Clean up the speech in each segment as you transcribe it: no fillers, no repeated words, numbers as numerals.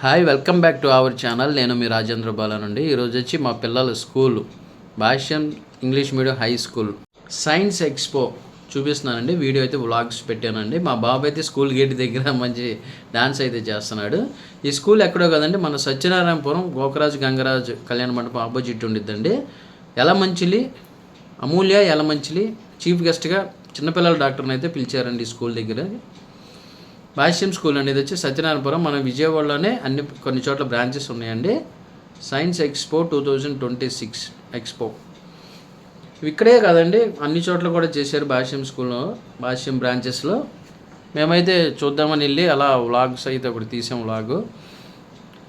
Hi welcome back to our channel. నేను మీ రాజేంద్ర బాలా నుండి. ఈరోజు వచ్చి మా పిల్లల school Bhashyam English medium high school science expo చూపిస్తున్నానండి. వీడియో అయితే వ్లాగ్స్ పెట్టానండి. మా బాబు అయితే స్కూల్ గేట్ దగ్గర మంచి డాన్స్ అయితే చేస్తున్నాడు. ఈ స్కూల్ ఎక్కడో కదండి, మన సత్యనారాయణపురం గోకరాజు గంగరాజు కళ్యాణ మండపం ఆపోజిట్ ఉండిద్దండి. యలమంచిలి అమూల్య యలమంచిలి చీఫ్ గెస్ట్గా చిన్నపిల్లల డాక్టర్ని అయితే పిలిచారండి ఈ స్కూల్ దగ్గర. భాష్యం స్కూల్ అనేది వచ్చి సత్యనారాయణపురం, మన విజయవాడలోనే కొన్ని చోట్ల బ్రాంచెస్ ఉన్నాయండి. సైన్స్ ఎక్స్పో 2026 ఎక్స్పో ఇక్కడే కాదండి, అన్ని చోట్ల కూడా చేశారు భాష్యం స్కూల్లో, భాష్యం బ్రాంచెస్లో. మేమైతే చూద్దామని వెళ్ళి అలా వ్లాగ్స్ అయితే ఒకటి తీసాం. వ్లాగు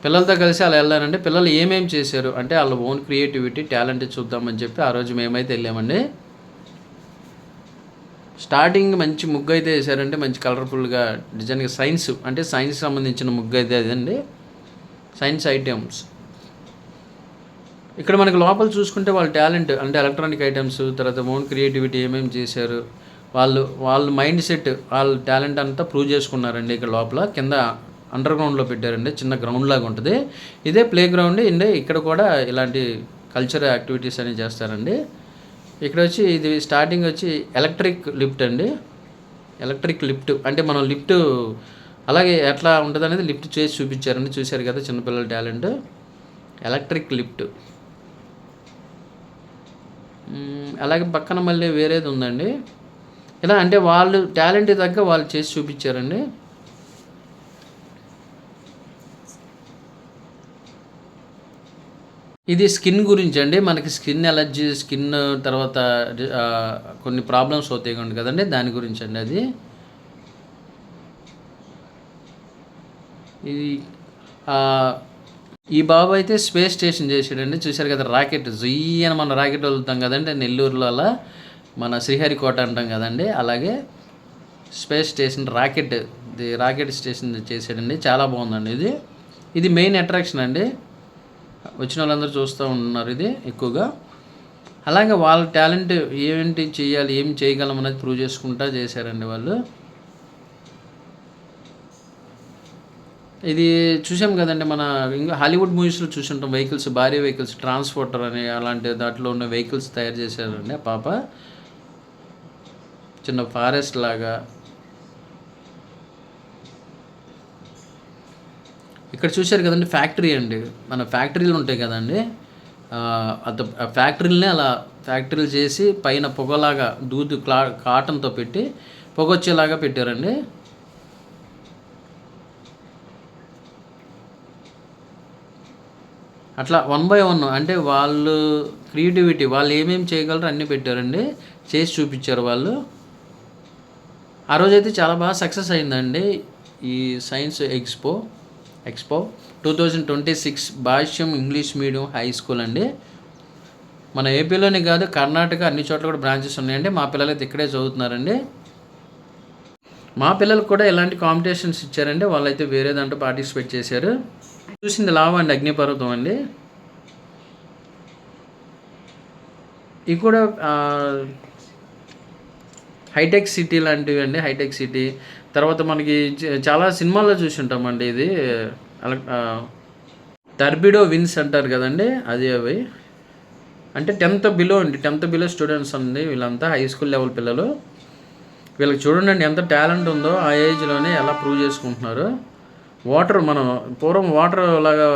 పిల్లలతో కలిసి అలా వెళ్ళానండి. పిల్లలు ఏమేమి చేశారు అంటే వాళ్ళ ఓన్ క్రియేటివిటీ టాలెంట్ చూద్దామని చెప్పి ఆ రోజు మేమైతే వెళ్ళామండి. స్టార్టింగ్ మంచి ముగ్గు అయితే వేసారంటే, మంచి కలర్ఫుల్గా డిజైన్గా సైన్స్ అంటే సైన్స్ సంబంధించిన ముగ్గు అయితే అదండి. సైన్స్ ఐటమ్స్ ఇక్కడ మనకి లోపల చూసుకుంటే వాళ్ళ టాలెంట్ అంటే ఎలక్ట్రానిక్ ఐటమ్స్, తర్వాత ఓన్ క్రియేటివిటీ ఏమేమి చేశారు, వాళ్ళ మైండ్ సెట్, వాళ్ళ టాలెంట్ అంతా ప్రూవ్ చేసుకున్నారండి. ఇక్కడ లోపల కింద అండర్ గ్రౌండ్లో పెట్టారండి, చిన్న గ్రౌండ్ లాగా ఉంటుంది. ఇదే ప్లే గ్రౌండ్ అండి. ఇక్కడ కూడా ఇలాంటి కల్చరల్ యాక్టివిటీస్ అనేవి చేస్తారండి. ఇక్కడ వచ్చి ఇది స్టార్టింగ్ వచ్చి ఎలక్ట్రిక్ లిఫ్ట్ అండి. ఎలక్ట్రిక్ లిఫ్ట్ అంటే మనం లిఫ్ట్ అలాగే ఎట్లా ఉంటుంది అనేది లిఫ్ట్ చేసి చూపించారండి. చూశారు కదా చిన్నపిల్లల టాలెంట్. Electric lift. అలాగే పక్కన మళ్ళీ వేరేది ఉందండి. ఇలా అంటే వాళ్ళు టాలెంట్ తగ్గ వాళ్ళు చేసి చూపించారండి. ఇది స్కిన్ గురించి అండి. మనకి స్కిన్ ఎలర్జీ, స్కిన్ తర్వాత కొన్ని ప్రాబ్లమ్స్ అవుతాయి కదండి, దాని గురించి అండి అది. ఇది ఈ బాబు అయితే స్పేస్ స్టేషన్ చేసాడండి. చూశారు కదా రాకెట్ జుయ్యి అని మనం రాకెట్ వదులుతాం కదండి నెల్లూరులో, అలా మన శ్రీహరికోట అంటాం కదండి, అలాగే స్పేస్ స్టేషన్ రాకెట్ స్టేషన్ చేసాడండి. చాలా బాగుందండి ఇది మెయిన్ అట్రాక్షన్ అండి. వచ్చిన వాళ్ళందరూ చూస్తూ ఉన్నారు ఇది ఎక్కువగా. అలాగే వాళ్ళ టాలెంట్ ఏంటి చేయాలి, ఏం చేయగలం అనేది ప్రూవ్ చేసుకుంటా చేశారండి వాళ్ళు. ఇది చూసాం కదండి, మన ఇంకా హాలీవుడ్ మూవీస్లో చూసుంటాం. వెహికల్స్, భారీ వెహికల్స్, ట్రాన్స్పోర్టర్ అని అలాంటి దాంట్లో ఉన్న వెహికల్స్ తయారు చేశారండి ఆ పాప. చిన్న ఫారెస్ట్ లాగా. ఇక్కడ చూశారు కదండి ఫ్యాక్టరీ అండి. మన ఫ్యాక్టరీలు ఉంటాయి కదండి, ఫ్యాక్టరీలనే అలా ఫ్యాక్టరీలు చేసి పైన పొగలాగా కాటన్తో పెట్టి పొగ వచ్చేలాగా పెట్టారండి. అట్లా 1 by 1 అంటే వాళ్ళు క్రియేటివిటీ, వాళ్ళు ఏమేమి చేయగలరో అన్నీ పెట్టారండి, చేసి చూపించారు వాళ్ళు. ఆ రోజైతే చాలా బాగా సక్సెస్ అయిందండి ఈ సైన్స్ ఎక్స్పో 2026 భాష్యం ఇంగ్లీష్ మీడియం హై స్కూల్ అండి. మన ఏపీలోనే కాదు, కర్ణాటక అన్ని చోట్ల కూడా బ్రాంచెస్ ఉన్నాయండి. మా పిల్లలు అయితే ఇక్కడే చదువుతున్నారండి. మా పిల్లలకు కూడా ఎలాంటి కాంపిటీషన్స్ ఇచ్చారండి, వాళ్ళైతే వేరే దాంట్లో పార్టిసిపేట్ చేశారు. చూసింది లావా అండి, అగ్నిపర్వతం అండి. ఇవి కూడా హైటెక్ సిటీ లాంటివి అండి. హైటెక్ సిటీ తర్వాత మనకి చాలా సినిమాల్లో చూసి ఉంటామండి. ఇది టర్బిడో విన్స్ అంటారు కదండి, అది అవి అంటే 10th బిలో స్టూడెంట్స్ అండి వీళ్ళంతా, హై స్కూల్ లెవెల్ పిల్లలు. వీళ్ళకి చూడండి ఎంత టాలెంట్ ఉందో, ఆ ఏజ్లోనే ఎలా ప్రూవ్ చేసుకుంటున్నారు. మనం పూర్వం వాటర్ లాగా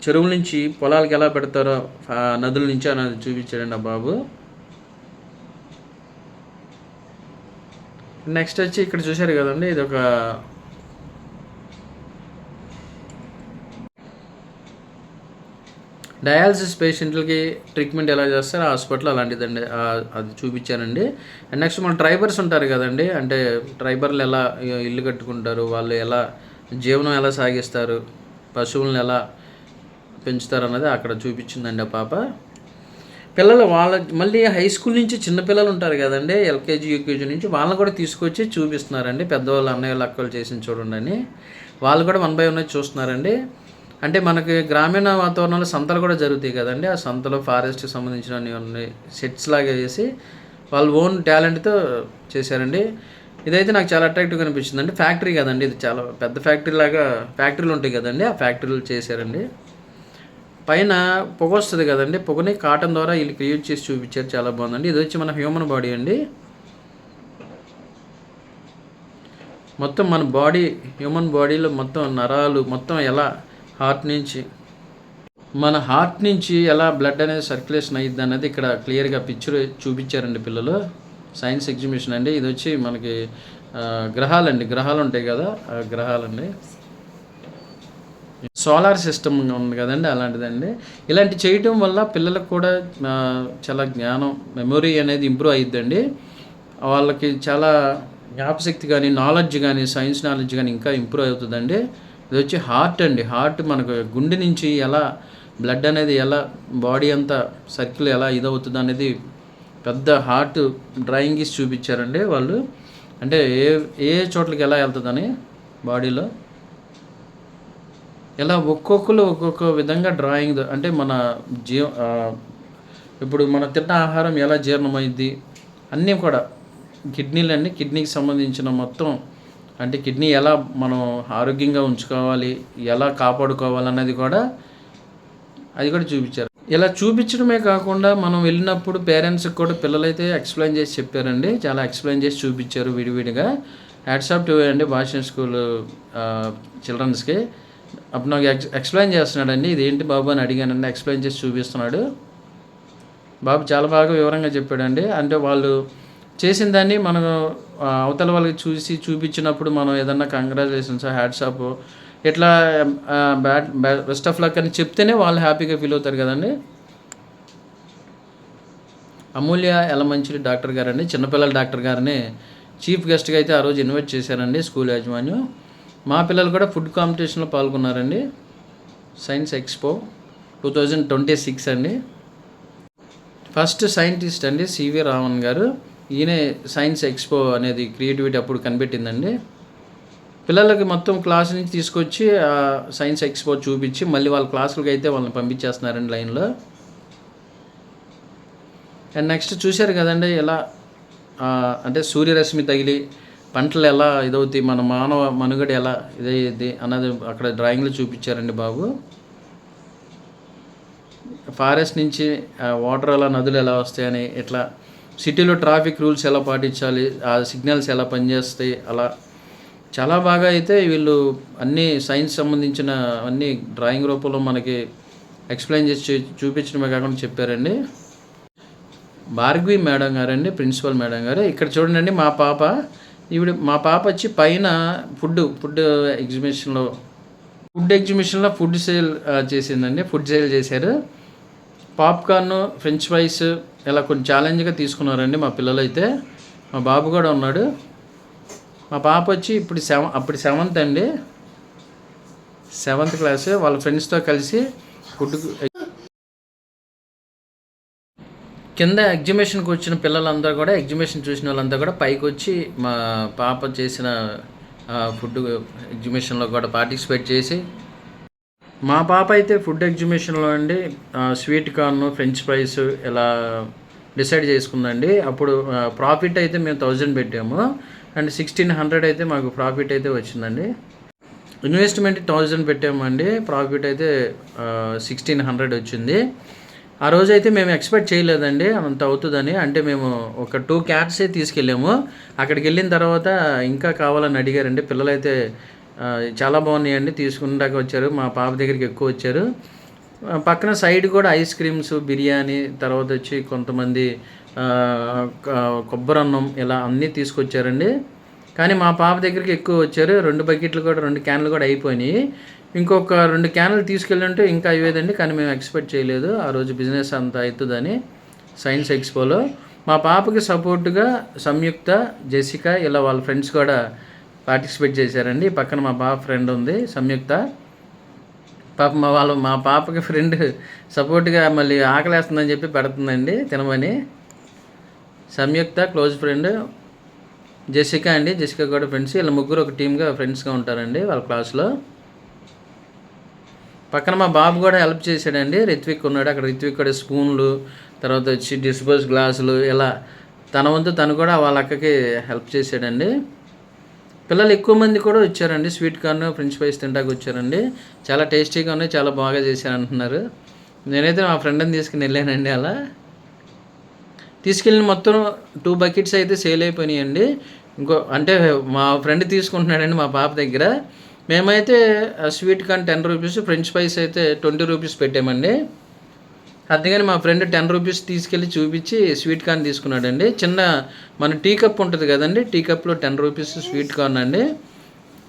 చెరువుల నుంచి పొలాలకి ఎలా పెడతారో, నదుల నుంచి అనేది చూపించాడండి ఆ బాబు. నెక్స్ట్ వచ్చి ఇక్కడ చూశారు కదండి, ఇది ఒక డయాలసిస్ పేషెంట్లకి ట్రీట్మెంట్ ఎలా చేస్తారు హాస్పిటల్, అలాంటిదండి అది చూపించారండి. అండ్ నెక్స్ట్ మన ట్రైబర్స్ ఉంటారు కదండి, అంటే ట్రైబర్లు ఎలా ఇల్లు కట్టుకుంటారు, వాళ్ళు ఎలా జీవనం ఎలా సాగిస్తారు, పశువులను ఎలా పెంచుతారు అన్నది అక్కడ చూపించిందండి ఆ పాప. పిల్లలు మళ్ళీ హై స్కూల్ నుంచి చిన్నపిల్లలు ఉంటారు కదండి, ఎల్కేజీ యూకేజీ నుంచి, వాళ్ళని కూడా తీసుకొచ్చి చూపిస్తున్నారండి. పెద్దవాళ్ళు, అన్నయ్యలు, అక్కలు చేసిన చూడండి అని వాళ్ళు కూడా 1 by 1 చూస్తున్నారండి. అంటే మనకి గ్రామీణ వాతావరణంలో సంతలు కూడా జరుగుతాయి కదండి, ఆ సంతలో ఫారెస్ట్కి సంబంధించిన సెట్స్ లాగా వేసి వాళ్ళు ఓన్ టాలెంట్తో చేశారండి. ఇదైతే నాకు చాలా అట్రాక్టివ్గా అనిపించింది అండి. ఫ్యాక్టరీ కదండి, ఇది చాలా పెద్ద ఫ్యాక్టరీ లాగా, ఫ్యాక్టరీలు ఉంటాయి కదండి, ఆ ఫ్యాక్టరీలు చేశారండి. పైన పొగ వస్తుంది కదండి, పొగని కాటన్ ద్వారా వీళ్ళు క్రియేట్ చేసి చూపించారు, చాలా బాగుందండి. ఇది వచ్చి మన హ్యూమన్ బాడీ అండి. మొత్తం మన బాడీ, హ్యూమన్ బాడీలో మొత్తం నరాలు మొత్తం ఎలా మన హార్ట్ నుంచి ఎలా బ్లడ్ అనేది సర్క్యులేషన్ అయ్యిద్ది అనేది ఇక్కడ క్లియర్గా పిక్చర్ చూపించారండి పిల్లలు. సైన్స్ ఎగ్జిబిషన్ అండి. ఇది వచ్చి మనకి గ్రహాలండి, గ్రహాలు ఉంటాయి కదా, ఆ గ్రహాలండి. సోలార్ సిస్టమ్ ఉంది కదండి, అలాంటిదండి. ఇలాంటి చేయటం వల్ల పిల్లలకు కూడా చాలా జ్ఞానం, మెమొరీ అనేది ఇంప్రూవ్ అయ్యిద్దండి. వాళ్ళకి చాలా జ్ఞాపశక్తి కానీ, నాలెడ్జ్ కానీ, సైన్స్ నాలెడ్జ్ కానీ ఇంకా ఇంప్రూవ్ అవుతుందండి. ఇది వచ్చి హార్ట్ అండి. హార్ట్ మనకు గుండె నుంచి ఎలా బ్లడ్ అనేది ఎలా బాడీ అంతా సర్కిల్ ఎలా ఇదవుతుంది అనేది పెద్ద హార్ట్ డ్రాయింగ్ ఇచ్చి చూపించారండి వాళ్ళు. అంటే ఏ చోట్లకి ఎలా వెళ్తుందని బాడీలో ఎలా ఒక్కొక్కరు ఒక్కొక్క విధంగా డ్రాయింగ్, అంటే మన ఇప్పుడు మన తిన్న ఆహారం ఎలా జీర్ణమైద్ది అన్నీ కూడా, కిడ్నీలు అండి, కిడ్నీకి సంబంధించిన మొత్తం, అంటే కిడ్నీ ఎలా మనం ఆరోగ్యంగా ఉంచుకోవాలి, ఎలా కాపాడుకోవాలన్నది కూడా అది కూడా చూపించారు. ఇలా చూపించడమే కాకుండా మనం వెళ్ళినప్పుడు పేరెంట్స్కి కూడా పిల్లలైతే ఎక్స్ప్లెయిన్ చేసి చెప్పారండి, చాలా ఎక్స్ప్లెయిన్ చేసి చూపించారు విడివిడిగా. హ్యాట్సాప్ టు అండి భాష్యం స్కూల్ చిల్డ్రన్స్కి. అప్పుడు నాకు ఎక్స్ప్లెయిన్ చేస్తున్నాడండి, ఇదేంటి బాబు అని అడిగానండి, ఎక్స్ప్లెయిన్ చేసి చూపిస్తున్నాడు బాబు, చాలా బాగా వివరంగా చెప్పాడండి. అంటే వాళ్ళు చేసిన దాన్ని మనం అవతల వాళ్ళకి చూపించినప్పుడు మనం ఏదన్నా కంగ్రాచులేషన్స్, హ్యాట్సాప్, ఇట్లా బెస్ట్ ఆఫ్ లక్ అని చెప్తేనే వాళ్ళు హ్యాపీగా ఫీల్ అవుతారు కదండి. అమూల్య ఎలమంచిలి డాక్టర్ గారండి, చిన్నపిల్లల డాక్టర్ గారిని చీఫ్ గెస్ట్గా అయితే ఆ రోజు ఇన్వైట్ చేశారండి స్కూల్ యాజమాన్యం. మా పిల్లలు కూడా ఫుడ్ కాంపిటీషన్లో పాల్గొన్నారండి. సైన్స్ ఎక్స్పో 2026 అండి. ఫస్ట్ సైంటిస్ట్ అండి సివి రామన్ గారు. ఈయనే సైన్స్ ఎక్స్పో అనేది క్రియేటివిటీ అప్పుడు కనిపెట్టిందండి. పిల్లలకి మొత్తం క్లాస్ నుంచి తీసుకొచ్చి సైన్స్ ఎక్స్పో చూపించి మళ్ళీ వాళ్ళ క్లాసులకి అయితే వాళ్ళని పంపించేస్తున్నారండి లైన్లో. అండ్ నెక్స్ట్ చూశారు కదండి ఎలా అంటే సూర్యరశ్మి తగిలి పంటలు ఎలా ఇదవుతాయి, మన మానవ మనుగడ ఎలా ఇదయ్యేది అన్నది అక్కడ డ్రాయింగ్లో చూపించారండి బాబు. ఫారెస్ట్ నుంచి వాటర్ ఎలా, నదులు ఎలా వస్తాయని, ఇట్లా సిటీలో ట్రాఫిక్ రూల్స్ ఎలా పాటించాలి, ఆ సిగ్నల్స్ ఎలా పనిచేస్తాయి, అలా చాలా బాగా అయితే వీళ్ళు అన్నీ సైన్స్ సంబంధించిన అన్నీ డ్రాయింగ్ రూపంలో మనకి ఎక్స్ప్లెయిన్ చేసి చూపించడమే కాకుండా చెప్పారండి. భార్గవి మేడం గారండి, ప్రిన్సిపల్ మేడం గారు. ఇక్కడ చూడండి మా పాప వచ్చి పైన ఫుడ్ ఎగ్జిబిషన్లో ఫుడ్ సేల్ చేసిందండి. ఫుడ్ సేల్ చేశారు. పాప్కార్న్, ఫ్రెంచ్ ఫ్రైస్ ఇలా కొన్ని ఛాలెంజ్గా తీసుకున్నారండి మా పిల్లలు అయితే. మా బాబు కూడా ఉన్నాడు. మా పాప వచ్చి అప్పుడు 7th అండి, 7th క్లాస్. వాళ్ళ ఫ్రెండ్స్తో కలిసి ఫుడ్ కింద ఎగ్జిబిషన్కి వచ్చిన పిల్లలందరూ కూడా, ఎగ్జిబిషన్ చూసిన వాళ్ళంతా కూడా పైకి వచ్చి మా పాప చేసిన ఫుడ్ ఎగ్జిబిషన్లో కూడా పార్టిసిపేట్ చేసి, మా పాప అయితే ఫుడ్ ఎగ్జిబిషన్లో అండి స్వీట్ కార్న్, ఫ్రెంచ్ ఫ్రైస్ ఇలా డిసైడ్ చేసుకుందండి. అప్పుడు ప్రాఫిట్ అయితే మేము 1000 పెట్టాము అండ్ 1600 అయితే మాకు ప్రాఫిట్ అయితే వచ్చిందండి. ఇన్వెస్ట్మెంట్ 1000 పెట్టామండి, ప్రాఫిట్ అయితే 1600 వచ్చింది. ఆ రోజు అయితే మేము ఎక్స్పెక్ట్ చేయలేదండి అంత అవుతుందని. అంటే మేము ఒక 2 క్యాట్సే తీసుకెళ్ళాము. అక్కడికి వెళ్ళిన తర్వాత ఇంకా కావాలని అడిగారండి పిల్లలైతే. చాలా బాగున్నాయండి, తీసుకుంటాక వచ్చారు. మా పాప దగ్గరికి ఎక్కువ వచ్చారు. పక్కన సైడ్ కూడా ఐస్ క్రీమ్స్, బిర్యానీ, తర్వాత వచ్చి కొంతమంది కొబ్బరన్నం ఇలా అన్నీ తీసుకొచ్చారండి. కానీ మా పాప దగ్గరికి ఎక్కువ వచ్చారు. 2 బకెట్లు కూడా, 2 క్యాన్లు కూడా అయిపోయినాయి. ఇంకొక 2 క్యాన్లు తీసుకెళ్ళంటే ఇంకా అయ్యేదండి. కానీ మేము ఎక్స్పెక్ట్ చేయలేదు ఆ రోజు బిజినెస్ అంత అవుతుందని. సైన్స్ ఎక్స్పోలో మా పాపకి సపోర్టుగా సంయుక్త, జెసికా ఇలా వాళ్ళ ఫ్రెండ్స్ కూడా పార్టిసిపేట్ చేశారండి. పక్కన మా పాప ఫ్రెండ్ ఉంది సంయుక్త. పాప మా పాపకి ఫ్రెండ్ సపోర్ట్గా మళ్ళీ ఆకలేస్తుందని చెప్పి పెడుతుందండి తినమని. సంయుక్త క్లోజ్ ఫ్రెండ్, జెసికా అండి, జెసికా కూడా ఫ్రెండ్స్. వీళ్ళ ముగ్గురు ఒక టీమ్గా ఫ్రెండ్స్గా ఉంటారండి వాళ్ళ క్లాస్లో. పక్కన మా బాబు కూడా హెల్ప్ చేశాడండి. రిత్విక్ ఉన్నాడు అక్కడ. రిత్విక్ కూడా స్పూన్లు, తర్వాత వచ్చి డిస్పోజ్ గ్లాసులు ఇలా తన వంతు తను కూడా వాళ్ళ అక్కకి హెల్ప్ చేశాడండి. పిల్లలు ఎక్కువ మంది కూడా వచ్చారండి. స్వీట్ కార్న్ ఫ్రెంచ్ ఫ్రైస్ తింటానికి వచ్చారండి. చాలా టేస్టీగా ఉన్నాయి, చాలా బాగా చేశారు అంటున్నారు. నేనైతే మా ఫ్రెండ్ని తీసుకుని వెళ్ళానండి. అలా తీసుకెళ్ళిన మొత్తం 2 బకెట్స్ అయితే సేల్ అయిపోయినాయండి. అంటే మా ఫ్రెండ్ తీసుకుంటున్నాడండి మా పాప దగ్గర. మేమైతే sweet corn 10 rupees, French fries అయితే 20 రూపీస్ పెట్టామండి. అందుకని మా ఫ్రెండ్ 10 రూపీస్ తీసుకెళ్ళి చూపించి స్వీట్ కార్న్ తీసుకున్నాడండి. చిన్న మన టీ కప్ ఉంటుంది కదండి, టీ కప్లో 10 రూపీస్ స్వీట్ కార్న్ అండి.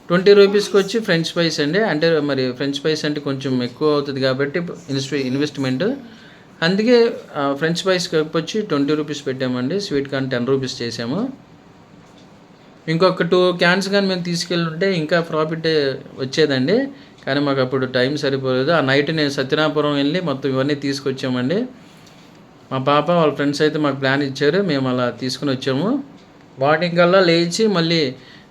20 రూపీస్కి వచ్చి ఫ్రెంచ్ ఫ్రైస్ అండి. అంటే మరి ఫ్రెంచ్ ఫ్రైస్ అంటే కొంచెం ఎక్కువ అవుతుంది కాబట్టి ఇన్వెస్ట్మెంట్, అందుకే ఫ్రెంచ్ ఫ్రైస్ కప్ వచ్చి 20 రూపీస్ పెట్టామండి. స్వీట్ కార్న్ 10 రూపీస్ చేసాము. ఇంకొక 2 క్యాన్స్ కానీ మేము తీసుకెళ్ళి ఉంటే ఇంకా ప్రాఫిట్ వచ్చేదండి. కానీ మాకు అప్పుడు టైం సరిపోలేదు. ఆ నైట్ నేను సత్యనాపురం వెళ్ళి మొత్తం ఇవన్నీ తీసుకొచ్చామండి. మా పాప వాళ్ళ ఫ్రెండ్స్ అయితే మాకు ప్లాన్ ఇచ్చారు, మేము అలా తీసుకుని వచ్చాము. మార్నింగ్ కల్లా లేచి మళ్ళీ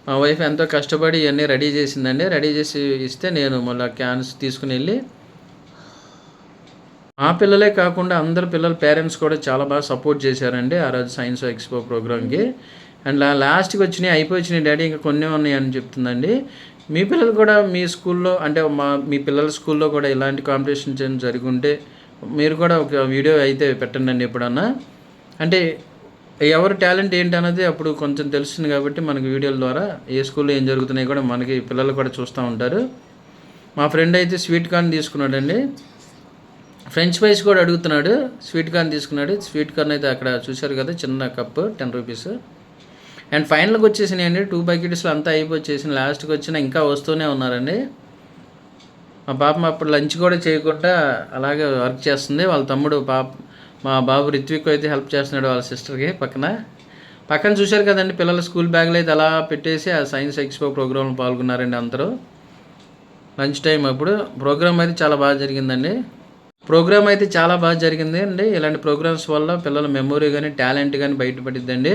మా వైఫ్ ఎంతో కష్టపడి ఇవన్నీ రెడీ చేసిందండి. రెడీ చేసి ఇస్తే నేను మళ్ళీ క్యాన్స్ తీసుకుని వెళ్ళి, మా పిల్లలే కాకుండా అందరు పిల్లల పేరెంట్స్ కూడా చాలా బాగా సపోర్ట్ చేశారండి ఆ రోజు సైన్స్ ఎక్స్పో ప్రోగ్రామ్కి. అండ్ లాస్ట్కి అయిపోయినాయి డాడీ, ఇంకా కొన్ని ఉన్నాయి అని చెప్తుందండి. మీ పిల్లలు కూడా మీ స్కూల్లో అంటే మీ పిల్లల స్కూల్లో కూడా ఇలాంటి కాంపిటీషన్స్ జరిగి ఉంటే మీరు కూడా ఒక వీడియో అయితే పెట్టండి అండి ఎప్పుడన్నా. అంటే ఎవరి టాలెంట్ ఏంటన్నది అప్పుడు కొంచెం తెలుస్తుంది కాబట్టి మనకి వీడియోల ద్వారా ఏ స్కూల్లో ఏం జరుగుతున్నాయి కూడా మనకి పిల్లలు కూడా చూస్తూ ఉంటారు. మా ఫ్రెండ్ అయితే స్వీట్ కార్న్ తీసుకున్నాడండి. ఫ్రెంచ్ ఫ్రైస్ కూడా అడుగుతున్నాడు. స్వీట్ కార్న్ తీసుకున్నాడు. స్వీట్ కార్న్ అయితే అక్కడ చూశారు కదా, చిన్న కప్పు 10 రూపీస్. అండ్ ఫైనల్కి వచ్చేసినాయండి 2 బకెట్స్లో అంతా అయిపోయి లాస్ట్కి వచ్చినా ఇంకా వస్తూనే ఉన్నారండి. మా పాప అప్పుడు లంచ్ కూడా చేయకుండా అలాగే వర్క్ చేస్తుంది. వాళ్ళ తమ్ముడు మా బాబు రిత్విక్ అయితే హెల్ప్ చేస్తున్నాడు వాళ్ళ సిస్టర్కి పక్కన చూశారు కదండి. పిల్లల స్కూల్ బ్యాగ్లో అయితే అలా పెట్టేసి ఆ సైన్స్ ఎక్స్పో ప్రోగ్రాంలో పాల్గొన్నారండి అందరూ. లంచ్ టైం అప్పుడు ప్రోగ్రామ్ అయితే చాలా బాగా జరిగిందండి. ఇలాంటి ప్రోగ్రామ్స్ వల్ల పిల్లల మెమొరీ కానీ టాలెంట్ కానీ బయటపడిద్దండి.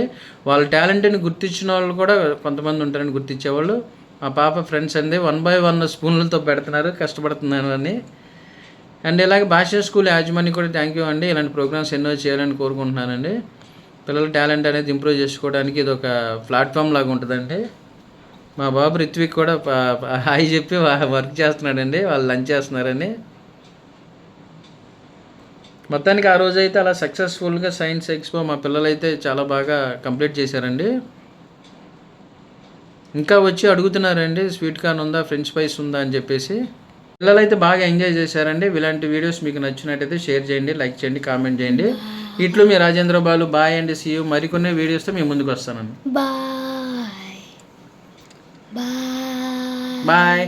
వాళ్ళ టాలెంట్ని గుర్తించిన వాళ్ళు కూడా కొంతమంది ఉంటారని గుర్తించేవాళ్ళు. మా పాప ఫ్రెండ్స్ అండి 1 by 1 స్పూన్లతో పెడుతున్నారు, కష్టపడుతున్నారు అని. అండ్ ఇలాగే భాష స్కూల్ యాజమాన్యం కూడా థ్యాంక్ యూ అండి. ఇలాంటి ప్రోగ్రామ్స్ ఎన్నో చేయాలని కోరుకుంటున్నానండి. పిల్లల టాలెంట్ అనేది ఇంప్రూవ్ చేసుకోవడానికి ఇది ఒక ప్లాట్ఫామ్ లాగా ఉంటుందండి. మా బాబు రిత్విక్ కూడా హాయ్ చెప్పి వర్క్ చేస్తున్నాడండి, వాళ్ళు లంచ్ చేస్తున్నారని. మొత్తానికి ఆ రోజు అయితే అలా సక్సెస్ఫుల్గా సైన్స్ ఎక్స్పో మా పిల్లలైతే చాలా బాగా కంప్లీట్ చేశారండి. ఇంకా వచ్చి అడుగుతున్నారండి స్వీట్ కార్న్ ఉందా, ఫ్రెంచ్ ఫ్రైస్ ఉందా అని చెప్పేసి. పిల్లలైతే బాగా ఎంజాయ్ చేశారండి. ఇలాంటి వీడియోస్ మీకు నచ్చినట్టయితే షేర్ చేయండి, లైక్ చేయండి, కామెంట్ చేయండి. ఇట్లు మీ రాజేంద్ర బాలు. బాయ్ అండి, సీ యూ. మరికొన్ని వీడియోస్తో మీ ముందుకు వస్తానండి. బాయ్.